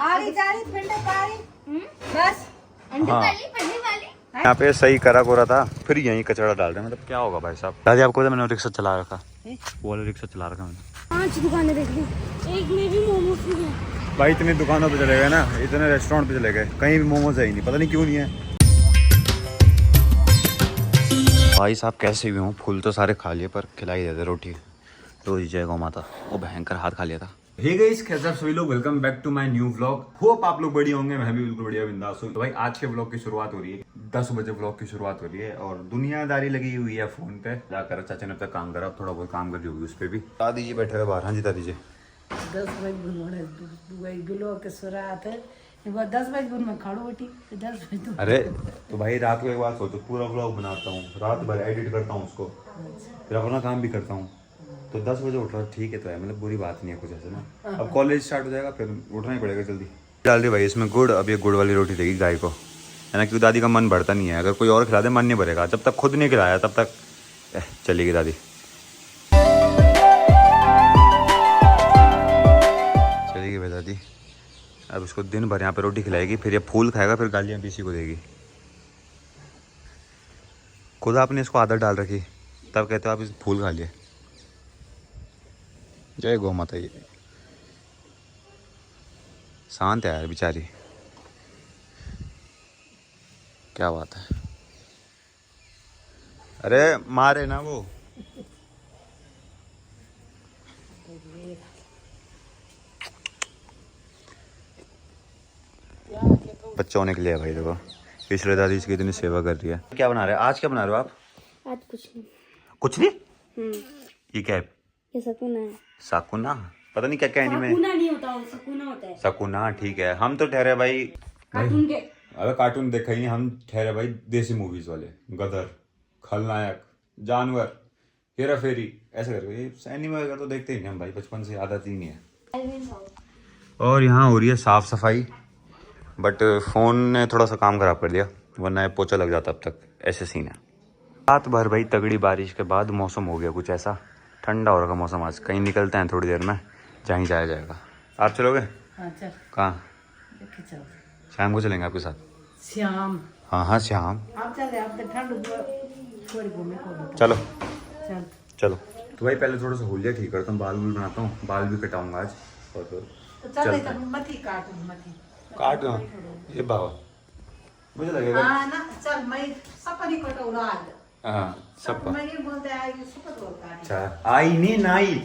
आ रही जा रही पिंडे आ रही बस हाँ। पहली वाली यहाँ पे सही करा कोरा था, फिर यहीं कचरा डाल रहे हैं। मतलब क्या होगा भाई साहब। दादी आपको पता मैंने रिक्शा चला रखा, वो वाला रिक्शा चला रखा मैंने। 5 दुकानें देख ली, एक में भी मोमोज भी है। भाई इतनी दुकानों पे चले गए ना, इतने रेस्टोरेंट पे चले गए, कहीं भी मोमोज है ही नहीं, पता नहीं क्यों नहीं है। भाई साहब कैसे भी हूँ, फूल तो सारे खा लिए पर खिलाई देते रोटी। तो जय गौ माता, वो भयंकर हाथ खा लिया था। हे गाइस, कैसे आप सभी लोग, welcome back to my new vlog. Hope आप लोग बढ़िया होंगे, मैं भी बिल्कुल बढ़िया बिंदास हूँ। तो भाई आज के व्लॉग की शुरुआत हो रही है 10 बजे, व्लॉग की शुरुआत हो रही है और दुनियादारी लगी हुई है फोन पे। जाकर चाचा ने अब तक काम करा, थोड़ा बहुत काम कर रही होगी उस पर भी। दादी जी बैठे हुए बाहर। हाँ जी दादी जी। 10 बजे बिलो के सुरात है, 10 बजे में खड़ो बेटी 10 बजे। अरे तो भाई रात को एक बात सोचो, पूरा व्लॉग बनाता हूँ, रात भर एडिट करता हूँ उसको, फिर अपना काम भी करता हूँ। तो 10 बजे उठ रहा ठीक है, तो है मतलब बुरी बात नहीं है कुछ ऐसे ना। अब कॉलेज स्टार्ट हो जाएगा, फिर उठना ही पड़ेगा जल्दी। डाल दी भाई इसमें गुड़। अब ये गुड़ वाली रोटी देगी गाय को, है ना, क्योंकि दादी का मन भरता नहीं है। अगर कोई और खिला दे मन नहीं भरेगा, जब तक खुद नहीं खिलाया तब तक चलेगी दादी। चलेगी भाई दादी। अब इसको दिन भर यहाँ पे रोटी खिलाएगी, फिर ये फूल खाएगा, फिर गालियाँ पीसी को देगी। खुद आपने इसको आदत डाल रखी, तब कहते हो आप इस फूल खा लिए। जय गौ माता। ये शांत है यार बेचारी, क्या बात है। अरे मारे ना वो। बच्चा होने के लिए भाई देखो, पिछले दादी इसकी इतनी सेवा कर रही है। क्या बना रहे हो आज, क्या बना रहे हो आप? आज कुछ नहीं। कुछ नहीं? ये क्या है? ये सकुना है। साकुना? पता नहीं क्या क्या है। सकुना नहीं होता, वो सकुना होता है। सकुना ठीक है। हम तो ठहरे भाई कार्टून के। अबे कार्टून देखा ही नहीं, हम ठहरे भाई देसी मूवीज वाले। गदर, खलनायक, जानवर, हेरा फेरी, ऐसे करके। एनिमे वगैरह तो देखते ही नहीं हम भाई, बचपन से आदत ही नहीं है। और यहाँ हो रही है साफ सफाई, बट फ़ोन ने थोड़ा सा काम खराब कर दिया, वरना ये पोछा लग जाता अब तक। ऐसे सीन है। रात भर भाई तगड़ी बारिश के बाद मौसम हो गया कुछ ऐसा, ठंडा हो रहा मौसम। आज कहीं निकलते हैं थोड़ी देर में, जहीं जाया जाएगा। आप चलोगे? अच्छा कहाँ? शाम को चलेंगे आपके साथ। श्याम? हाँ हाँ श्याम। आप चल रहे, आप तो ठंड थोड़ी घूमने को। चलो चल चलो। तो भाई पहले थोड़ा सा होलिया ठीक करता हूँ, बाल भी बनाता हूँ, बाल भी कटाऊंगा आज। और फिर चलते मत ही काट काट दो ये बाबा, मुझे लगेगा। हाँ ना, चल मैं सपनी कटौरा आज। हाँ सब मैं ये बोलते हैं ये सुपर बोलता है। अच्छा आई नहीं नाई।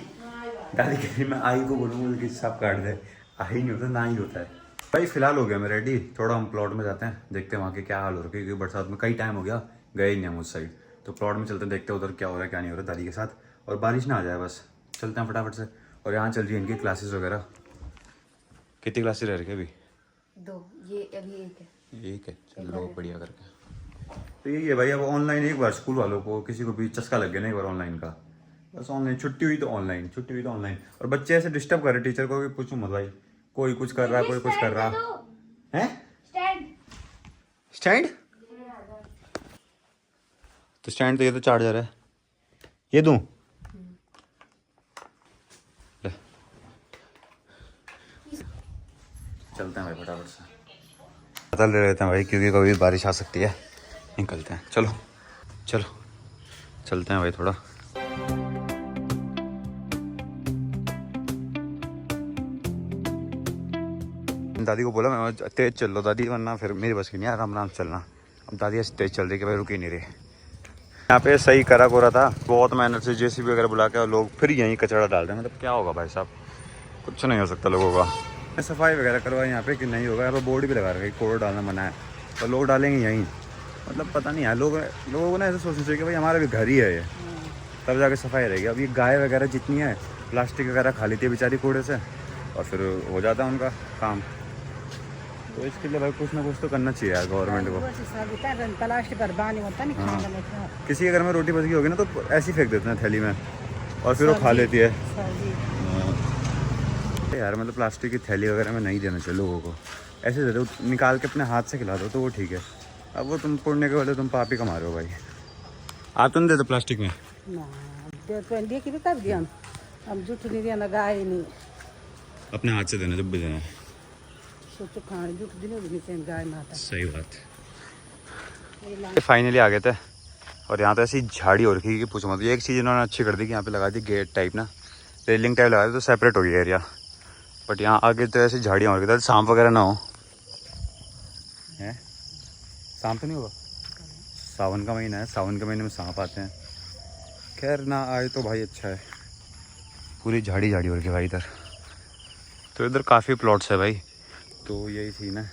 दादी कह रही मैं आई को बोलूँगा कि सब काट दे। आई नहीं होता, ना ही होता है। भाई फिलहाल हो गया मैं रेडी, थोड़ा हम प्लॉट में जाते हैं, देखते हैं वहाँ के क्या हाल हो रहा है, क्योंकि बरसात में कई टाइम हो गया गए नहीं हम उस साइड। तो प्लॉट में चलते हैं, देखते हैं उधर क्या हो रहा है क्या नहीं हो रहा है दादी के साथ, और बारिश ना आ जाए बस। चलते हैं फटाफट से। और यहाँ चल रही है इनकी क्लासेस वगैरह। कितनी क्लासेस रह रही है अभी? 2, ये अभी 1 है। एक है, चलो बढ़िया करके। तो यही है भाई, अब ऑनलाइन एक बार स्कूल वालों को किसी को भी चस्का लग गया ना एक बार ऑनलाइन का, बस ऑनलाइन छुट्टी हुई तो ऑनलाइन, छुट्टी हुई तो ऑनलाइन। और बच्चे ऐसे डिस्टर्ब कर रहे टीचर को, भी पूछो मत भाई। कोई कुछ कर रहा है, कोई कुछ कर रहा है। स्टैंड? तो स्टैंड तो ये तो चार्जर है, ये दूं? ले चलते हैं भाई फटाफट से, पता ले लेते हैं भाई, क्योंकि कभी बारिश आ सकती है। निकलते हैं, चलो चलो चलते हैं भाई थोड़ा। दादी को बोला मैं तेज चल लो दादी, वरना फिर मेरी बस की नहीं, आराम आराम चलना। अब दादी ऐसे तेज चल रही कि भाई रुकी नहीं रही। यहाँ पे सही करा कोरा था, बहुत मेहनत से जेसीबी वगैरह बुला के, और लोग फिर यहीं कचरा डाल रहे हैं। मतलब क्या होगा भाई साहब, कुछ नहीं हो सकता लोगों का। सफाई वगैरह करवाई यहाँ पे कि नहीं होगा, यहाँ पे बोर्ड भी लगा रखा है कोड डालना मना है, और लोग डालेंगे यहीं। मतलब पता नहीं यार, लोगों को ना ऐसा सोचना चाहिए कि भाई हमारा भी घर ही है ये, तब जाके सफाई रहेगी। अब ये गाय वगैरह जितनी है प्लास्टिक वगैरह खा लेती है बेचारी कूड़े से, और फिर हो जाता है उनका काम। तो इसके लिए भाई कुछ ना कुछ तो करना चाहिए यार गवर्नमेंट को। हाँ। किसी के घर में रोटी बच गई होगी ना, तो ऐसे ही फेंक देते हैं थैली में, और फिर वो खा लेती है। यार मतलब प्लास्टिक की थैली वगैरह में नहीं देना चाहिए लोगों को, ऐसे दे दो, निकाल के अपने हाथ से खिला दो तो वो ठीक है। अब वो तुम पुण्य के वाले तुम पाप ही कमा रहे हो भाई। आप तो नहीं देते प्लास्टिक में? अपने हाथ से देना जब भी देना है। सोचो खाने जुट दिन हो गई सेन गाय माता सही बात। फाइनली आ गए थे और यहाँ तो ऐसी झाड़ी हो रखी कि पूछो मत। एक चीज़ इन्होंने अच्छी कर दी कि यहाँ पे लगा दी गेट टाइप ना, रेलिंग टाइप लगा दी तो सेपरेट हो गया एरिया। बट यहाँ आगे तो ऐसी झाड़ियाँ हो रखी थी, सांप वगैरह ना हो। है सांप तो नहीं होगा? सावन का महीना है, सावन के महीने में सांप आते हैं। खैर ना आए तो भाई अच्छा है। पूरी झाड़ी झाड़ी हो रखी है भाई इधर। तो इधर काफ़ी प्लॉट्स है भाई। तो यही सीन है।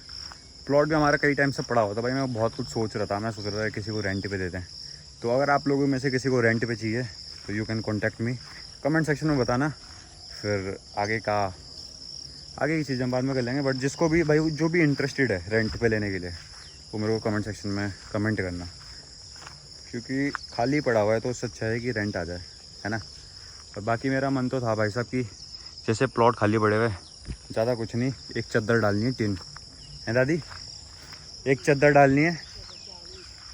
प्लॉट भी हमारा कई टाइम से पड़ा हुआ था भाई। मैं बहुत कुछ सोच रहा था, मैं सोच रहा था किसी को रेंट पे देते हैं। तो अगर आप लोगों में से किसी को रेंट पे चाहिए तो you can contact me, comment section में बताना। फिर आगे की चीज़ें हम बाद में कर लेंगे। बट जिसको भी भाई जो भी इंटरेस्टेड है रेंट पे लेने के लिए वो मेरे को कमेंट सेक्शन में कमेंट करना, क्योंकि खाली पड़ा हुआ है तो उससे अच्छा है कि रेंट आ जाए, है ना। और बाकी मेरा मन तो था भाई साहब कि जैसे प्लॉट खाली पड़े हुए, ज़्यादा कुछ नहीं, एक चद्दर डालनी है, टिन है दादी, एक चद्दर डालनी है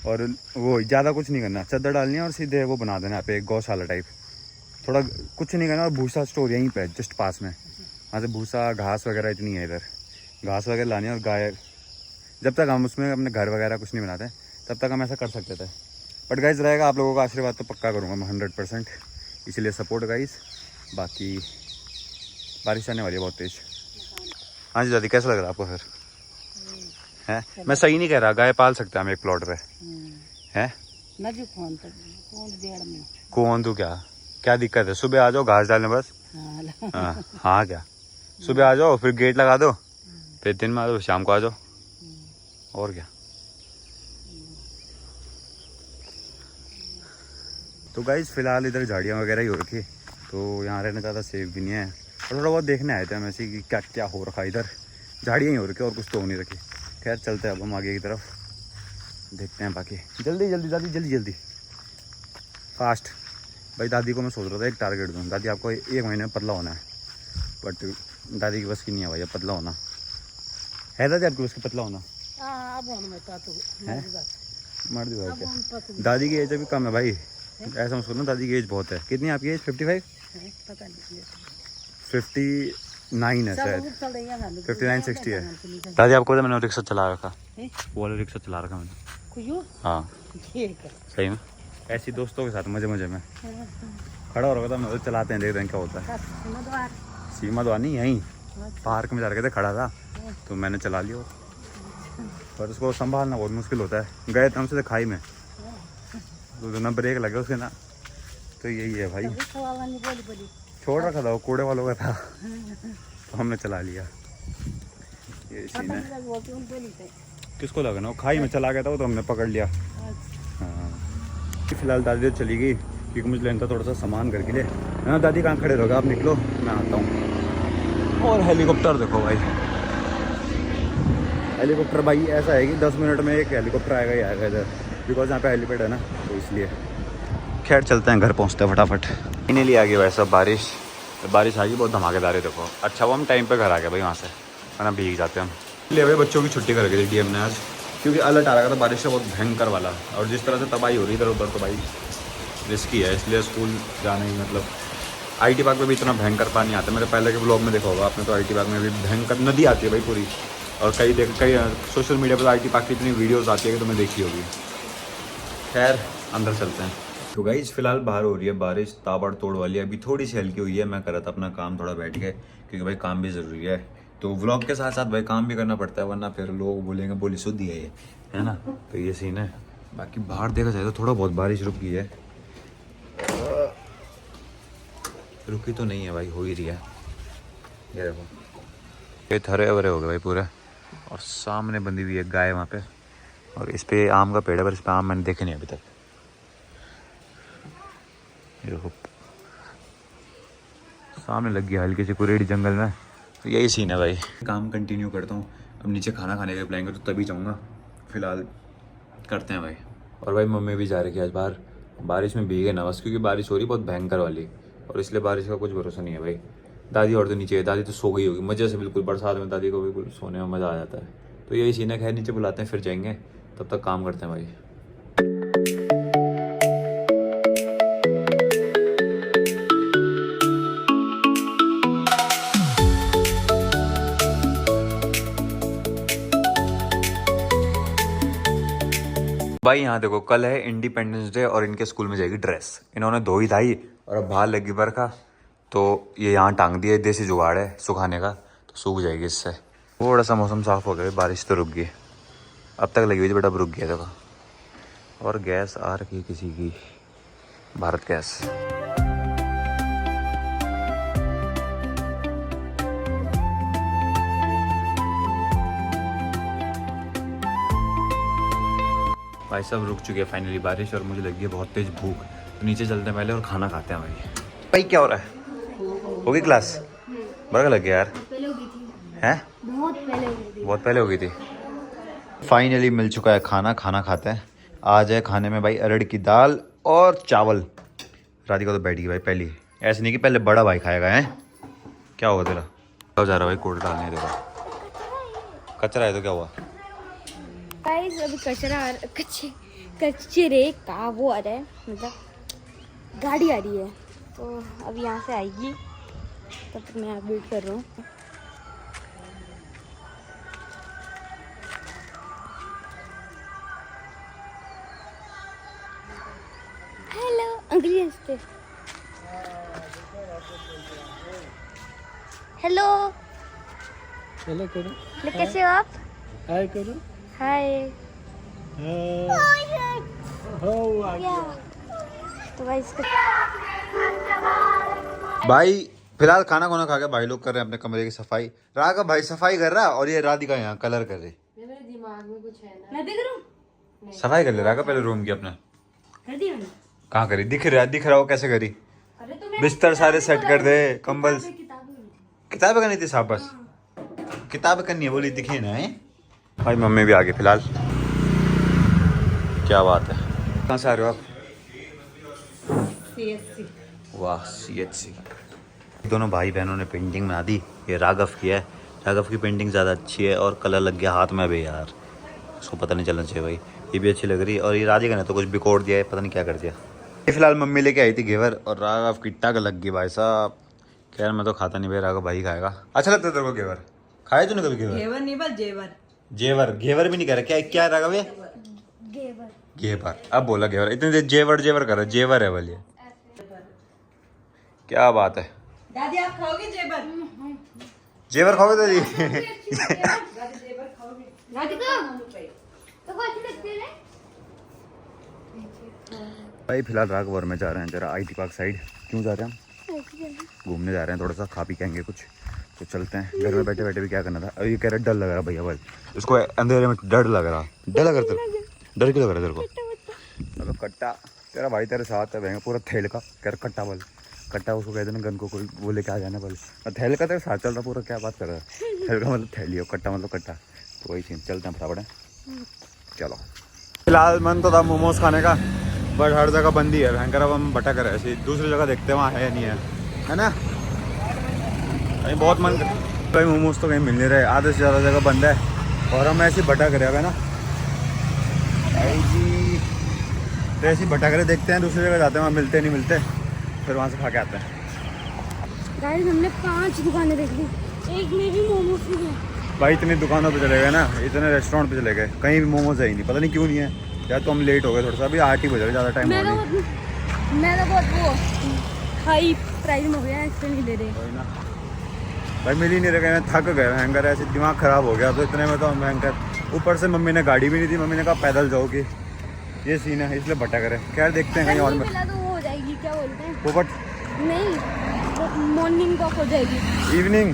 और वो ज़्यादा कुछ नहीं करना, चद्दर डालनी है और सीधे वो बना देना यहाँ पे एक गौशाला टाइप। थोड़ा कुछ नहीं करना और भूसा स्टोर यहीं पे जस्ट पास में, वहाँ से भूसा घास वगैरह इतनी है इधर, घास वगैरह लानी है। और गाय, जब तक हम उसमें अपने घर वगैरह कुछ नहीं बनाते तब तक हम ऐसा कर सकते थे। बट गाइस रहेगा, आप लोगों का आशीर्वाद तो पक्का करूँगा मैं 100%, इसीलिए सपोर्ट गाइस। बाकी बारिश आने वाली है बहुत तेज़। हाँ जी दादी, कैसा लग रहा है आपको फिर? है मैं सही नहीं कह रहा, गाय पाल सकते हैं हम एक प्लॉट पे, है कौन तू क्या दिक्कत है? सुबह आ जाओ घास डालने बस। हाँ क्या सुबह आ जाओ, फिर गेट लगा दो, फिर दिन में आ जाओ, शाम को आ जाओ, और क्या। तो गाइस फिलहाल इधर झाड़ियाँ वगैरह ही हो रखी, तो यहाँ रहना ज़्यादा सेफ भी नहीं है। और थोड़ा बहुत देखने आए थे हम ऐसे कि क्या क्या हो रखा है इधर, झाड़ियाँ ही हो रखी और कुछ तो हो नहीं रखी। खैर चलते हैं अब हम आगे की तरफ, देखते हैं। बाकी जल्दी जल्दी दादी, जल्दी जल्दी फास्ट। भाई दादी को मैं सोच रहा था एक टारगेट दूँ, दादी आपको 1 महीने में पतला होना है, बट दादी की बस की नहीं है भाई पतला होना। है दादी आपकी बस की पतला होना? मर्द भाई क्या, दादी की एज अभी कम है भाई, ऐसा मत ना, दादी की एज बहुत है। कितनी है आपकी एज? 55? 59 है शायद, 59 60 है। दादी आपको मैंने रिक्शा चला रखा, वो वाला रिक्शा चला रखा मैंने। हाँ सही में, ऐसी दोस्तों के साथ मजे मजे में खड़ा हो रहा था मैं, चलाते हैं देखते हैं क्या होता है। सीमा द्वानी यहीं पार्क में जा रखे थे, खड़ा था तो मैंने चला लिया, पर उसको संभालना बहुत मुश्किल होता है। गए थे हम सीधे खाई में, तो ना ब्रेक लगे उसके ना, तो यही है भाई। छोड़ रखा था वो कूड़े वालों का था तो हमने चला लिया, ये सीन है। किसको लगा ना, वो खाई में चला गया था वो, तो हमने पकड़ लिया। हाँ फिलहाल दादी तो चली गई क्योंकि मुझे लेना था थोड़ा सा सामान घर के लिए। हाँ दादी कहाँ खड़े रहोगे, आप निकलो मैं आता हूँ। और हेलीकॉप्टर देखो भाई, हेलीकॉप्टर भाई ऐसा है कि 10 मिनट में एक हेलीकॉप्टर आएगा ही आएगा इधर, बिकॉज यहाँ पे हेलीपैड है ना, तो इसलिए। खैर चलते हैं, घर पहुँचते हैं फटाफट। इन्हें आ गई भाई सब, बारिश आ गई बहुत धमाकेदार है देखो। अच्छा वो हम टाइम पे घर आ गए भाई वहाँ से, वरना भीग जाते हैं हम। ले भाई बच्चों की छुट्टी कर गई थी डीएम ने आज, क्योंकि अलर्ट आ रहा था बारिश से बहुत भयंकर वाला, और जिस तरह से तबाही हो रही इधर उधर तो भाई रिस्की है, इसलिए स्कूल जाना ही। मतलब आईटी पार्क में भी इतना भयंकर पानी आता है, मेरे पहले के ब्लॉग में देखा होगा आपने, तो आईटी पार्क में भी भयंकर नदी आती है भाई पूरी। और कई सोशल मीडिया पर आईटी पार्क की इतनी वीडियोज़ आती है कि तुम्हें देखी होगी। खैर अंदर चलते हैं। तो गाइस फिलहाल बाहर हो रही है बारिश, ताबड़ तोड़ वाली है, अभी थोड़ी सी हल्की हुई है। मैं कर रहा था अपना काम, थोड़ा बैठ के, क्योंकि भाई काम भी ज़रूरी है। तो व्लॉग के साथ साथ भाई काम भी करना पड़ता है, वरना फिर लोग बोलेंगे बोली शुद्धि है ये, है ना। तो ये सीन है। बाकी बाहर देखा जाए तो थोड़ा बहुत बारिश रुकी है, रुकी तो नहीं है भाई, हो ही रही है। ये देखो खेत हरे भरे हो गए भाई पूरे, और सामने बंधी हुई है गाय वहाँ पे, और इस पे आम का पेड़ है, पर इस पे आम मैंने देखे नहीं अभी तक। ये देखो सामने लग गया हल्की सी कुरेड़ी जंगल में। तो यही सीन है भाई। काम कंटिन्यू करता हूँ, अब नीचे खाना खाने के बुलाएंगे तो तभी जाऊँगा। फिलहाल करते हैं भाई। और भाई मम्मी भी जा रही है आज बाहर, बारिश में भीगे ना बस, क्योंकि बारिश हो रही बहुत भयंकर वाली, और इसलिए बारिश का कुछ भरोसा नहीं है भाई। दादी और तो नीचे है, दादी तो सो गई होगी मज़े से बिल्कुल, बरसात में दादी को बिल्कुल सोने में मज़ा आ जाता है। तो यही सीन है। खैर नीचे बुलाते हैं फिर जाएंगे, तब तक काम करते हैं भाई। भाई यहाँ देखो, कल है इंडिपेंडेंस डे और इनके स्कूल में जाएगी ड्रेस। इन्होंने धोई धाई और अब बाहर लगी बरखा, तो ये यहाँ टांग दिया। देसी जुगाड़ है सुखाने का, तो सूख जाएगी इससे। थोड़ा सा मौसम साफ हो गया, बारिश तो रुक गई। अब तक लगी हुई थी बेटा, अब रुक गया देखो। और गैस आ रखी है किसी की, भारत गैस। भाई सब रुक चुके हैं फाइनली बारिश, और मुझे लगी है बहुत तेज भूख, तो नीचे चलते हैं पहले और खाना खाते हैं भाई क्या हो रहा है? हो गई क्लास? बड़ा लग गया यार। पहले हो गई थी। हैं? बहुत पहले हो गई थी। बहुत पहले हो गई थी। फाइनली मिल चुका है खाना, खाना खाते हैं। आज है खाने में भाई अरहर की दाल और चावल। राधिका तो बैठ गई भाई पहली, ऐसे नहीं कि पहले बड़ा भाई खाएगा। है क्या होगा तेरा? कब जा रहा भाई कोट डालने? देखो कचरा है तो क्या हुआ? गाइस अभी कचरे का वो आ रहा है, मतलब गाड़ी आ रही है, तो अब यहाँ से आएगी, तब तक मैं आप वेट कर रहा हूँ। हेलो अंग्रेजी हंसते। हेलो चलो करो, कैसे हो आप? हाय करो। हाय। तो भाई फिलहाल खाना खोना खा के भाई लोग कर रहे हैं अपने कमरे की सफाई। राघव भाई सफाई कर रहा है और ये राधिका यहाँ कलर कर रही। मेरे दिमाग में कुछ है ना, मैं देख रहा हूँ। सफाई कर ले राघव पहले रूम की अपना। कर दिया मैंने। कहाँ करी? दिख रहा हो कैसे करी? अरे तो मैं बिस्तर सारे सेट कर दे, कंबल। किताबें किताबें करनी थी साहब, बस किताबें करनी है बोली, दिखी ना है। भाई मम्मी भी आ गई फिलहाल। क्या बात है, कहाँ से आ रहे हो आप? CSC। वाह CHC। दोनों भाई बहनों ने पेंटिंग बना दी। ये राघव की है, राघव की पेंटिंग ज़्यादा अच्छी है और कलर लग गया हाथ में भी यार, उसको पता नहीं चलना चाहिए भाई। ये भी अच्छी लग रही है, और ये राधिका ने तो कुछ बिकोड़ दिया है, पता नहीं क्या कर दिया। ये फिलहाल मम्मी लेके आई थी घेवर, और राघव की टग लग गई भाई साहब। खैर मैं तो खाता नहीं भाई, राघव भाई खाएगा। अच्छा लगता है तेरे को घेवर? खाए तूने कभी घेवर? घेवर नहीं बस जेवर। जेवर? घेवर भी नहीं कह रहा, क्या क्या है राघव ये? घेवर। घेवर। अब बोला घेवर, इतनी देर जेवर जेवर कर रहा है, जेवर है बोलिए। क्या बात है दादी, आप खाओगे जेवर? जेवर खाओगे दादी? राधिका तो वो अच्छी लगती है ना। भाई फिलहाल राघव और मैं जा रहे हैं जरा IT पार्क साइड। क्यों जा रहे हैं? घूमने जा रहे हैं, थोड़ा सा खा पी के आएंगे कुछ, तो चलते हैं। घर में बैठे बैठे भी क्या करना था। अब ये कह रहा डर लग रहा भैया, भाई इसको अंधेरे में डर लग रहा। डर लग रहा तेरे? डर क्यों लग रहा तेरे को? मतलब कट्टा तेरा भाई तेरे साथ है भैया, पूरा थैल का। कह रहा कट्टा बोल, कट्टा उसको कहते ना गन को, कोई वो लेके आ जाना बोले। और थैल का तेरे साथ चल रहा पूरा, क्या बात कर रहा है? थैल का मतलब थैली हो, कट्टा मतलब कट्टा, तो वही सीन। चलते हैं फटाफट। चलो फिलहाल मन तो था मोमोज खाने का, बट हर जगह बंदी है भयंकर। अब हम भटक रहे ऐसे, दूसरी जगह देखते हैं वहाँ है या नहीं है ना। कहीं बहुत मन भाई, मोमोज तो कहीं मिल नहीं रहे, आधे से ज़्यादा जगह बंद है, और हम ऐसे भटक रहे हैं ना जी। तो ऐसे भटक रहे, देखते हैं दूसरी जगह जाते हैं, वहाँ मिलते नहीं मिलते, फिर वहाँ से खा के आते हैं। गाइस हमने 5 दुकानें देख ली, एक में भी मोमोज नहीं है। भाई इतनी दुकानों पे चले गए ना, इतने रेस्टोरेंट पे चले गए, कहीं भी मोमोज है ही नहीं, पता नहीं क्यों नहीं है। या तो हम लेट हो गए थोड़ा सा, अभी 8 ही बज रहे, ज़्यादा टाइम हो नहीं। मैं तो बहुत वो हाई प्राइस में हो गया, इससे नहीं ले रहे। वही ना भाई, मिल ही नहीं रहे, थक गए भयंकर, ऐसे दिमाग ख़राब हो गया। तो इतने में तो हम भयंकर, ऊपर से मम्मी ने गाड़ी भी नहीं दी, मम्मी ने कहा पैदल जाओगी, ये सीन है, इसलिए भटक रहे। खैर देखते हैं कहीं और में। तो वो हो जाएगी, क्या बोलते हैं, पोपट नहीं वो मॉर्निंग वॉक हो जाएगी, इवनिंग।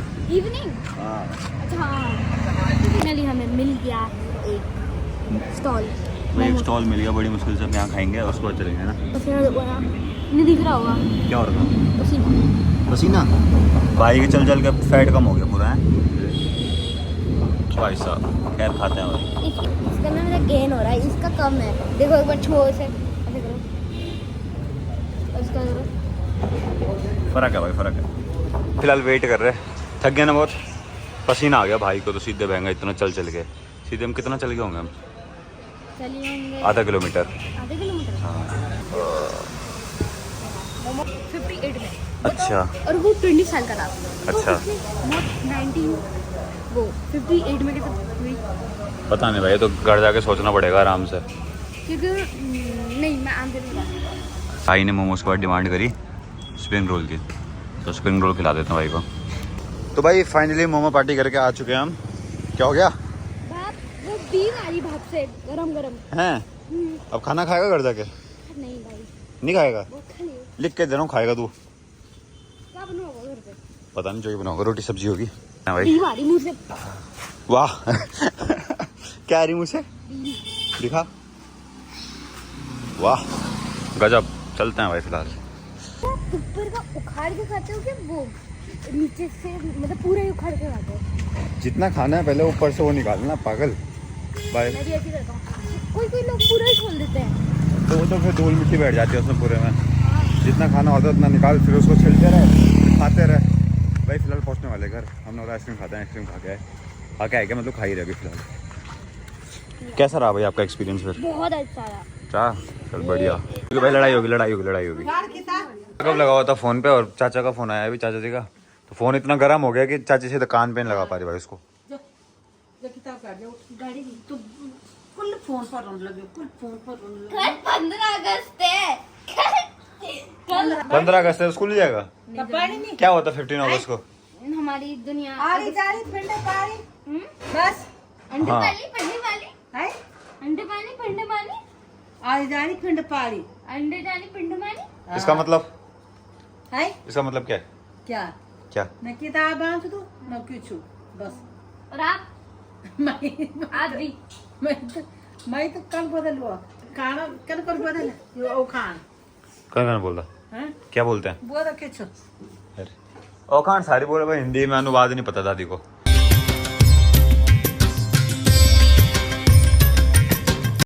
हाँ अच्छा हाँ। फाइनली हमें मिल गया एक स्टॉल, भाई एक स्टॉल मिल गया, बड़ी मुश्किल से हम यहाँ खाएंगे, उसके बाद चलेंगे ना। तो फिर नहीं दिख रहा होगा क्या हो रहा था? पसीना। पसीना? भाई के चल चल के फैट कम हो गया पूरा है भाई साहब। खैर खाते हैं भाई। इसका ना मेरा गेन हो रहा है, इसका कम है। देखो एक बार छो से ऐसे करो, इसका करो, फ़र्क है भाई, फ़र्क है। फिलहाल वेट कर रहे हैं, थक गए ना बहुत, पसीना आ गया भाई को, तो सीधे बहेंगे। इतना चल चल के सीधे हम कितना चल गए होंगे हम? चलिए होंगे आधा किलोमीटर। आधे किलोमीटर। हाँ 58 में। अच्छा और वो 20 साल का था। अच्छा। वो 19 वो 58 में कैसे हुई? पता नहीं भाई, तो घर जाके सोचना पड़ेगा आराम से। क्योंकि नहीं मैं आम दिन बता भाई ने मोमोज के बाद डिमांड करी स्प्रिंग रोल की, तो स्प्रिंग रोल खिला देते हैं भाई को। तो भाई फाइनली मोमो पार्टी करके आ चुके हैं हम। क्या हो गया? भाप वो बीम आ रही भाप से गरम गरम। हैं? अब खाना खाएगा घर जाके? नहीं भाई नहीं खाएगा? वो खा लियो। लिख के दे रहा हूँ, खाएगा तू? क्या बनाओगे घर पे? पता नहीं, जो ही बनाओगे, रोटी सब्जी होगी। हाँ भाई। बीम आ रही मुंह से। वाह क्या आ रही मुँह से? दिखा। वाह गजब। चलते हैं भाई फिलहाल। ऊपर का उखाड़ के खाते हो कि वो नीचे से मतलब पूरा ही उखाड़ के खाते हो? जितना खाना है पहले ऊपर से वो निकालना पागल। भाई मैं भी ऐसे करता हूँ। कोई लोग पूरा ही खोल देते हैं। तो वो तो फिर धूल मिट्टी बैठ जाती है उसमें पूरे में। जितना खाना होता है उतना निकाल, फिर उसको छिलते रहे, खाते रहे। भाई फिलहाल पहुँचने वाले घर। हम लोग आइसक्रीम खाते हैं, आइसक्रीम खा के आए क्या, मतलब खा ही रहे अभी फिलहाल। कैसा रहा भाई आपका एक्सपीरियंस फिर? बहुत अच्छा रहा। चल बढ़िया। क्योंकि भाई लड़ाई होगी। कब लगा हुआ था फोन पे, और चाचा का फोन आया अभी, चाचा जी का। तो फोन इतना गर्म हो गया कि चाची से कान पे नहीं लगा पा रही भाई उसको। गाड़ी तो कुल फोन पर रोने लगे, कुल फोन पर रोने लगे। कल 15 अगस्त है। कल 15 अगस्त है, स्कूल जाएगा? पानी नहीं क्या होता 15 अगस्त को? हमारी दुनिया आरी जारी पिंडे पारी बस अंडे हाँ। वाली पढ़ने वाली है। अंडे पानी पिंड पानी आरी जारी पिंड पारी अंडे जानी पिंड पानी। इसका मतलब? है इसका मतलब क्या है? क्या क्या? न किताब बांध दो न कुछ बस। और आप आदि मैं तो कल बदल हुआ खाना, कल बदल ओ खान कौन बोल रहा? हैं क्या बोलते हैं? बोला कुछ ओ खान सारी बोले भाई, हिंदी में अनुवाद नहीं पता दादी को।